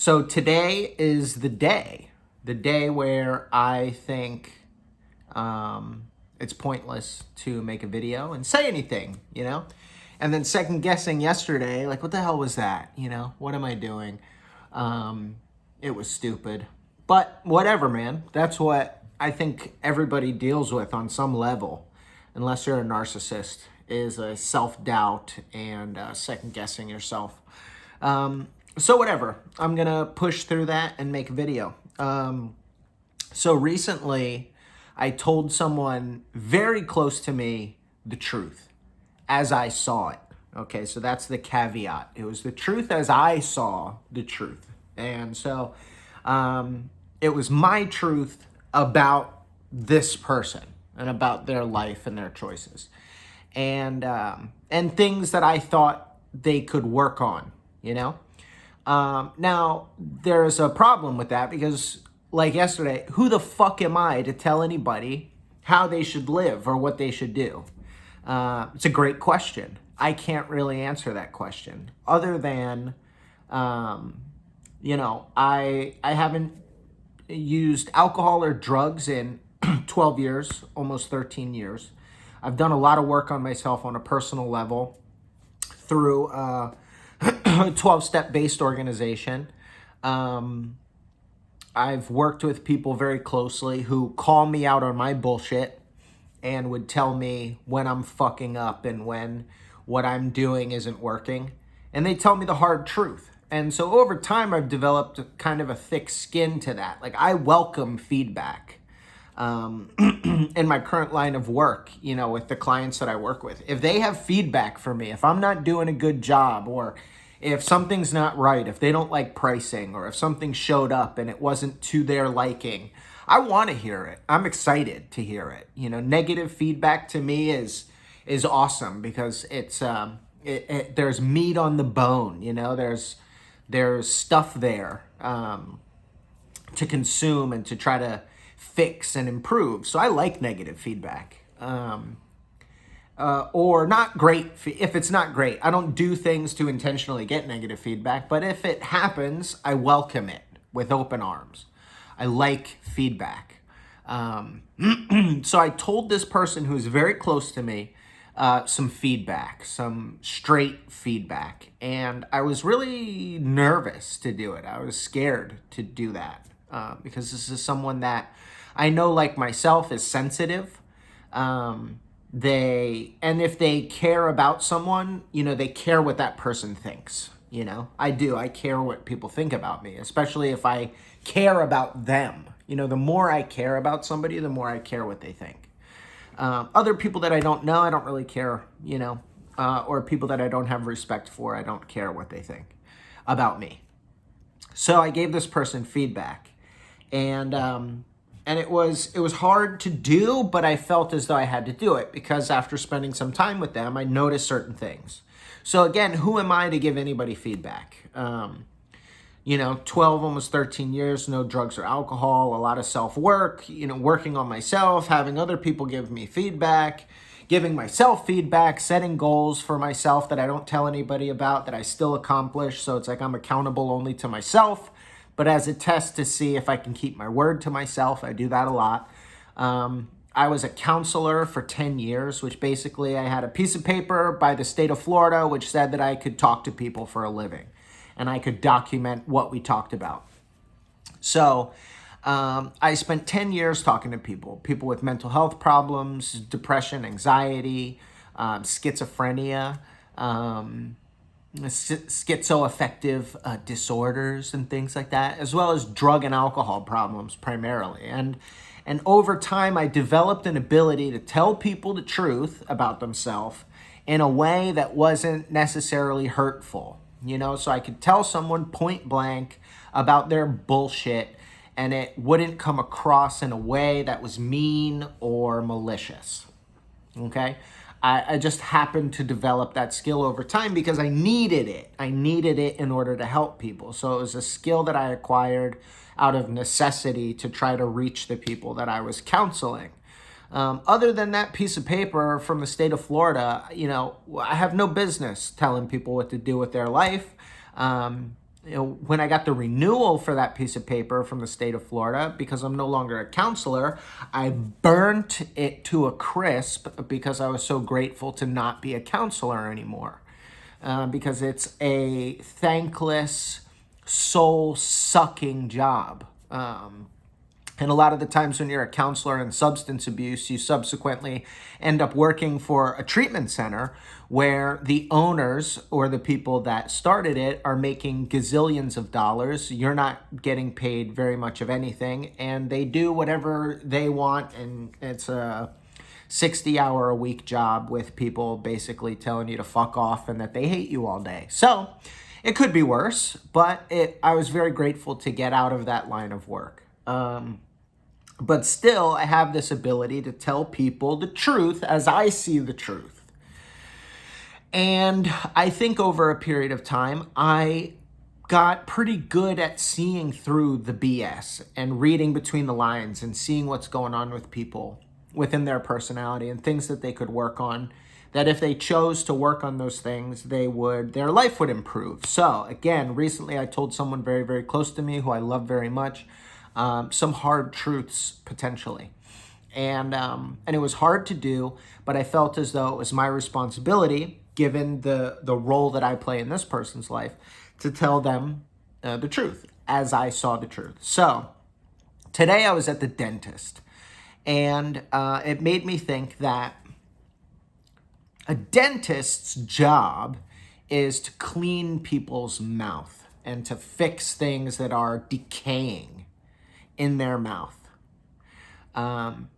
So today is the day where I think it's pointless to make a video and say anything, And then second guessing yesterday, like, what the hell was that? What am I doing? It was stupid. But whatever, man. That's what I think everybody deals with on some level, unless you're a narcissist, is a self-doubt and second guessing yourself. So whatever, I'm going to push through that and make a video. So recently, I told someone very close to me the truth as I saw it. Okay, so that's the caveat. It was the truth as I saw the truth. And so it was my truth about this person and about their life and their choices. And things that I thought they could work on, Now, there's a problem with that because, like yesterday, who the fuck am I to tell anybody how they should live or what they should do? It's a great question. I can't really answer that question other than, I haven't used alcohol or drugs in 12 years, almost 13 years. I've done a lot of work on myself on a personal level through a 12-step based organization. I've worked with people very closely who call me out on my bullshit and would tell me when I'm fucking up and when what I'm doing isn't working. And they tell me the hard truth. And so over time, I've developed kind of a thick skin to that. Like, I welcome feedback in my current line of work, with the clients that I work with. If they have feedback for me, if I'm not doing a good job, or if something's not right, if they don't like pricing, or if something showed up and it wasn't to their liking, I want to hear it. I'm excited to hear it. Negative feedback to me is awesome because it's there's meat on the bone. There's stuff there to consume and to try to fix and improve. So I like negative feedback. Or not great. If it's not great, I don't do things to intentionally get negative feedback. But if it happens, I welcome it with open arms. I like feedback. So I told this person who's very close to me some feedback, some straight feedback. And I was really nervous to do it. I was scared to do that because this is someone that I know, like myself, is sensitive. And if they care about someone, they care what that person thinks. I do. I care what people think about me, especially if I care about them. The more I care about somebody, the more I care what they think. Other people that I don't know, I don't really care, or people that I don't have respect for, I don't care what they think about me. So I gave this person feedback, and it was hard to do, but I felt as though I had to do it because after spending some time with them, I noticed certain things. So again, who am I to give anybody feedback? 12, almost 13 years, no drugs or alcohol, a lot of self-work, working on myself, having other people give me feedback, giving myself feedback, setting goals for myself that I don't tell anybody about, that I still accomplish. So it's like I'm accountable only to myself. But as a test to see if I can keep my word to myself, I do that a lot. I was a counselor for 10 years, which basically I had a piece of paper by the state of Florida, which said that I could talk to people for a living and I could document what we talked about. So I spent 10 years talking to people with mental health problems, depression, anxiety, schizophrenia, schizoaffective disorders and things like that, as well as drug and alcohol problems primarily. And over time, I developed an ability to tell people the truth about themselves in a way that wasn't necessarily hurtful. So I could tell someone point blank about their bullshit and it wouldn't come across in a way that was mean or malicious. Okay? I just happened to develop that skill over time because I needed it. I needed it in order to help people. So it was a skill that I acquired out of necessity to try to reach the people that I was counseling. Other than that piece of paper from the state of Florida, I have no business telling people what to do with their life. when I got the renewal for that piece of paper from the state of Florida, because I'm no longer a counselor, I burnt it to a crisp because I was so grateful to not be a counselor anymore. Because it's a thankless, soul-sucking job. And a lot of the times when you're a counselor in substance abuse, you subsequently end up working for a treatment center where the owners or the people that started it are making gazillions of dollars. You're not getting paid very much of anything, and they do whatever they want, and it's a 60-hour-a-week job with people basically telling you to fuck off and that they hate you all day. So it could be worse, but I was very grateful to get out of that line of work. But still, I have this ability to tell people the truth as I see the truth. And I think over a period of time, I got pretty good at seeing through the BS and reading between the lines and seeing what's going on with people within their personality and things that they could work on, that if they chose to work on those things, their life would improve. So again, recently I told someone very, very close to me who I love very much, some hard truths potentially. And it was hard to do, but I felt as though it was my responsibility, given the role that I play in this person's life, to tell them the truth as I saw the truth. So today I was at the dentist, and it made me think that a dentist's job is to clean people's mouth and to fix things that are decaying in their mouth. And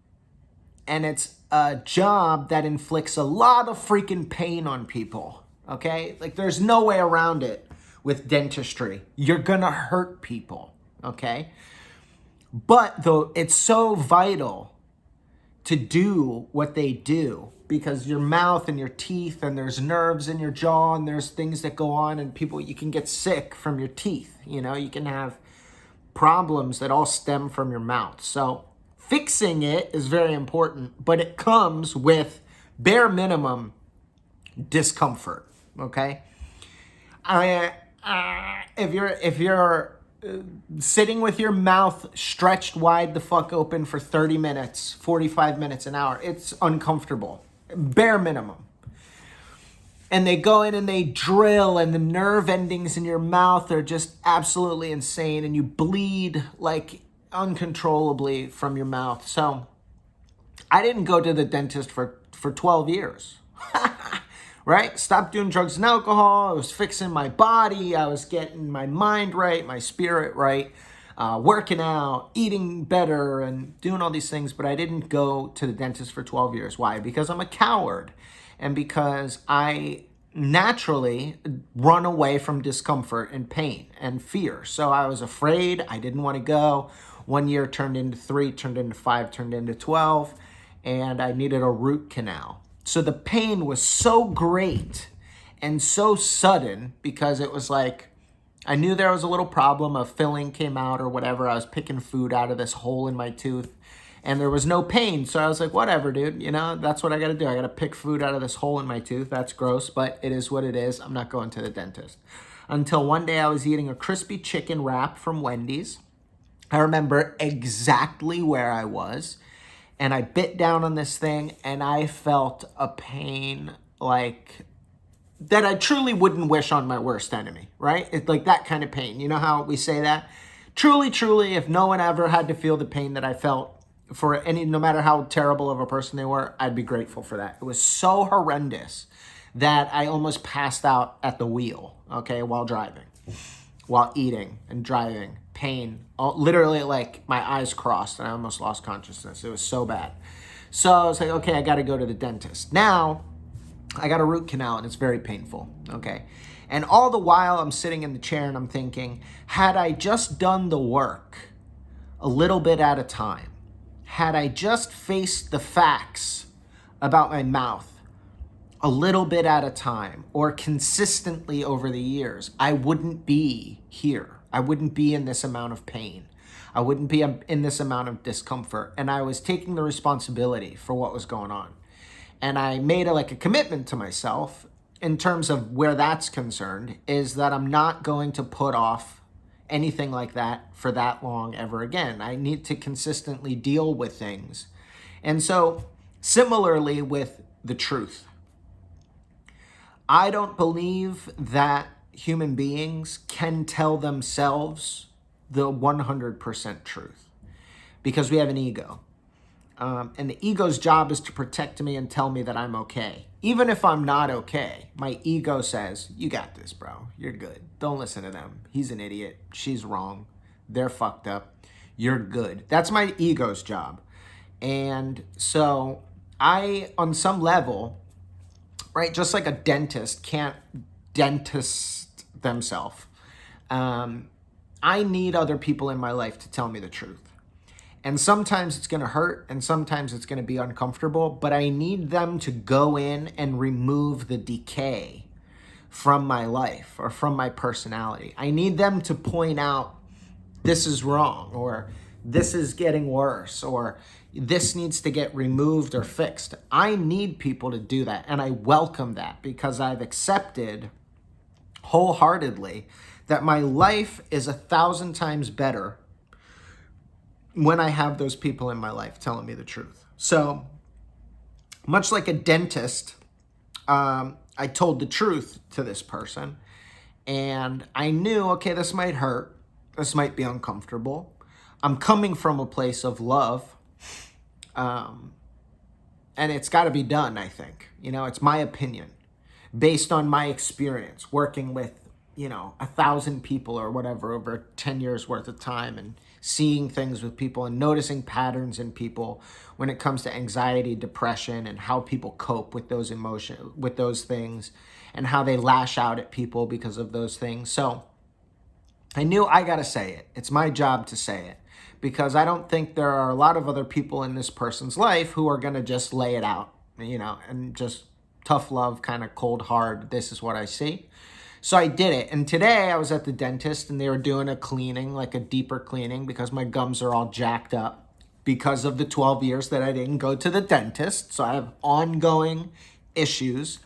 it's a job that inflicts a lot of freaking pain on people, okay? Like, there's no way around it with dentistry. You're gonna hurt people, okay? But though it's so vital to do what they do, because your mouth and your teeth, and there's nerves in your jaw, and there's things that go on, and you can get sick from your teeth, you can have problems that all stem from your mouth. So fixing it is very important, but it comes with bare minimum discomfort, okay? If you're sitting with your mouth stretched wide the fuck open for 30 minutes, 45 minutes, an hour, it's uncomfortable, bare minimum. And they go in and they drill, and the nerve endings in your mouth are just absolutely insane, and you bleed like uncontrollably from your mouth. So I didn't go to the dentist for 12 years, right? Stopped doing drugs and alcohol. I was fixing my body. I was getting my mind right, my spirit right, working out, eating better, and doing all these things. But I didn't go to the dentist for 12 years. Why? Because I'm a coward. And because I naturally run away from discomfort and pain and fear. So I was afraid. I didn't want to go. 1 year turned into 3, turned into 5, turned into 12. And I needed a root canal. So the pain was so great and so sudden, because it was like, I knew there was a little problem. A filling came out or whatever. I was picking food out of this hole in my tooth, and there was no pain. So I was like, whatever, dude, that's what I got to do. I got to pick food out of this hole in my tooth. That's gross, but it is what it is. I'm not going to the dentist. Until one day I was eating a crispy chicken wrap from Wendy's. I remember exactly where I was, and I bit down on this thing, and I felt a pain like that I truly wouldn't wish on my worst enemy, right? It's like that kind of pain. You know how we say that? Truly, truly, if no one ever had to feel the pain that I felt for no matter how terrible of a person they were, I'd be grateful for that. It was so horrendous that I almost passed out at the wheel, okay, while driving, while eating and driving. Pain, literally, like my eyes crossed and I almost lost consciousness. It was so bad. So I was like, okay, I got to go to the dentist. Now I got a root canal and it's very painful, okay? And all the while I'm sitting in the chair and I'm thinking, had I just done the work a little bit at a time, had I just faced the facts about my mouth a little bit at a time or consistently over the years, I wouldn't be here. I wouldn't be in this amount of pain. I wouldn't be in this amount of discomfort. And I was taking the responsibility for what was going on. And I made a commitment to myself in terms of where that's concerned, is that I'm not going to put off anything like that for that long ever again. I need to consistently deal with things. And so, similarly with the truth, I don't believe that human beings can tell themselves the 100% truth because we have an ego. And the ego's job is to protect me and tell me that I'm okay. Even if I'm not okay, my ego says, you got this, bro. You're good. Don't listen to them. He's an idiot. She's wrong. They're fucked up. You're good. That's my ego's job. And so I, on some level, right, just like a dentist can't dentist themselves, I need other people in my life to tell me the truth. And sometimes it's going to hurt and sometimes it's going to be uncomfortable, but I need them to go in and remove the decay from my life or from my personality. I need them to point out this is wrong, or this is getting worse, or this needs to get removed or fixed. I need people to do that, and I welcome that because I've accepted wholeheartedly that my life is 1,000 times better when I have those people in my life telling me the truth. So, much like a dentist, I told the truth to this person, and I knew, okay, this might hurt, this might be uncomfortable. I'm coming from a place of love, and it's got to be done, I think. You know, it's my opinion, based on my experience working with, 1,000 people or whatever over 10 years worth of time, and seeing things with people and noticing patterns in people when it comes to anxiety, depression, and how people cope with those emotions, with those things, and how they lash out at people because of those things. So I knew I got to say it. It's my job to say it because I don't think there are a lot of other people in this person's life who are going to just lay it out, and just tough love, kind of cold hard. This is what I see. So I did it. And today I was at the dentist and they were doing a cleaning, like a deeper cleaning, because my gums are all jacked up because of the 12 years that I didn't go to the dentist. So I have ongoing issues.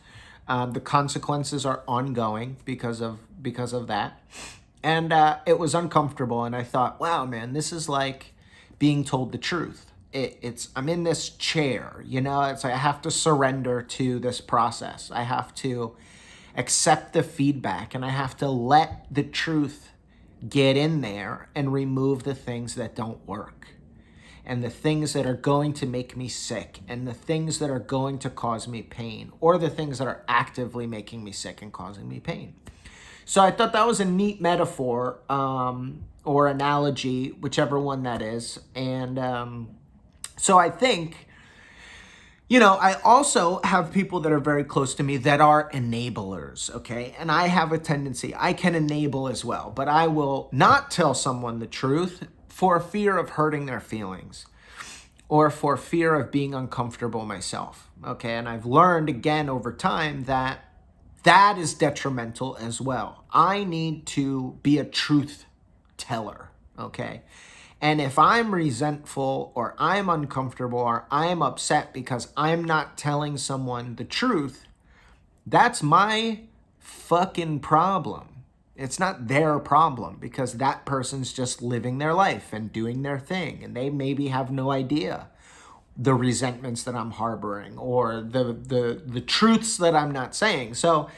The consequences are ongoing because of that. And it was uncomfortable. And I thought, wow, man, this is like being told the truth. I'm in this chair, it's like I have to surrender to this process. I have to accept the feedback, and I have to let the truth get in there and remove the things that don't work, and the things that are going to make me sick, and the things that are going to cause me pain, or the things that are actively making me sick and causing me pain. So I thought that was a neat metaphor, or analogy, whichever one that is. And so I think, I also have people that are very close to me that are enablers, okay? And I have a tendency, I can enable as well, but I will not tell someone the truth for fear of hurting their feelings or for fear of being uncomfortable myself, okay? And I've learned again over time that that is detrimental as well. I need to be a truth teller, okay? And if I'm resentful or I'm uncomfortable or I'm upset because I'm not telling someone the truth, that's my fucking problem. It's not their problem because that person's just living their life and doing their thing. And they maybe have no idea the resentments that I'm harboring or the truths that I'm not saying. So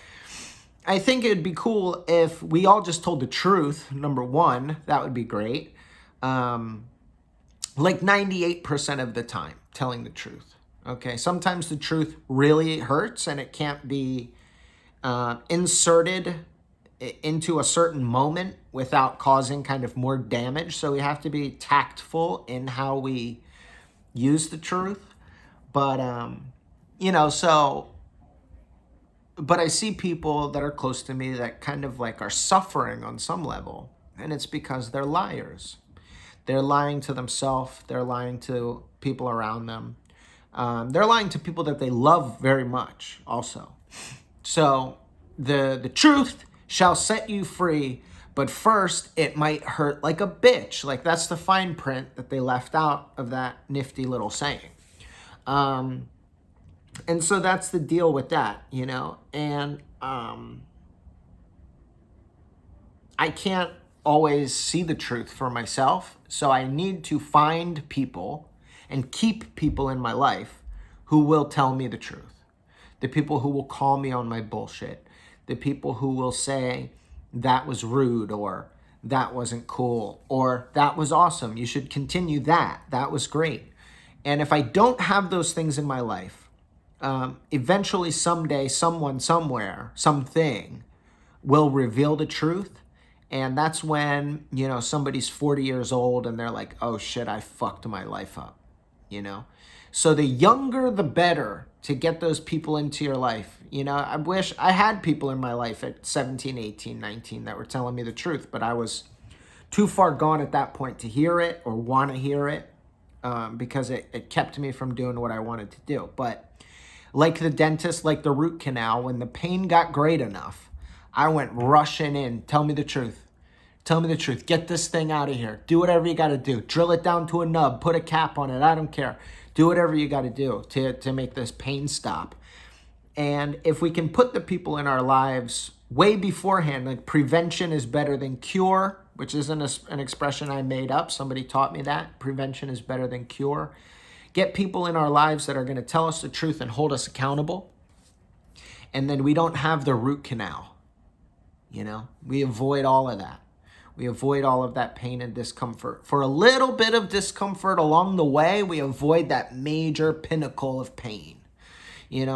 I think it'd be cool if we all just told the truth, number one. That would be great. Like 98% of the time, telling the truth. Okay, sometimes the truth really hurts and it can't be inserted into a certain moment without causing kind of more damage. So we have to be tactful in how we use the truth. But, but I see people that are close to me that kind of like are suffering on some level, and it's because they're liars. They're lying to themselves. They're lying to people around them. They're lying to people that they love very much also. So the truth shall set you free, but first it might hurt like a bitch. Like that's the fine print that they left out of that nifty little saying. And so that's the deal with that, and I can't always see the truth for myself. So I need to find people and keep people in my life who will tell me the truth. The people who will call me on my bullshit. The people who will say, that was rude, or that wasn't cool, or that was awesome. You should continue that. That was great. And if I don't have those things in my life, eventually someday, someone, somewhere, something will reveal the truth. And that's when, somebody's 40 years old and they're like, oh shit, I fucked my life up, So the younger, the better to get those people into your life. I wish I had people in my life at 17, 18, 19 that were telling me the truth, but I was too far gone at that point to hear it or want to hear it, because it kept me from doing what I wanted to do. But like the dentist, like the root canal, when the pain got great enough, I went rushing in. Tell me the truth. Tell me the truth. Get this thing out of here. Do whatever you got to do. Drill it down to a nub. Put a cap on it. I don't care. Do whatever you got to do to make this pain stop. And if we can put the people in our lives way beforehand, like prevention is better than cure, which isn't an expression I made up. Somebody taught me that. Prevention is better than cure. Get people in our lives that are going to tell us the truth and hold us accountable. And then we don't have the root canal. We avoid all of that. We avoid all of that pain and discomfort. For a little bit of discomfort along the way, we avoid that major pinnacle of pain.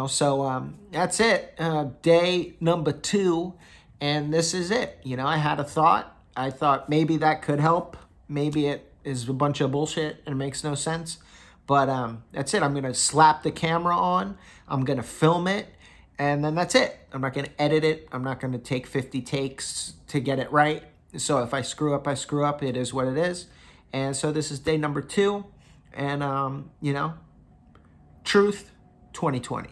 So that's it. Day number 2. And this is it. I had a thought. I thought maybe that could help. Maybe it is a bunch of bullshit and it makes no sense. But that's it. I'm going to slap the camera on. I'm going to film it. And then that's it. I'm not going to edit it. I'm not going to take 50 takes to get it right. So if I screw up, I screw up. It is what it is. And so this is day number 2. And, Truth 2020.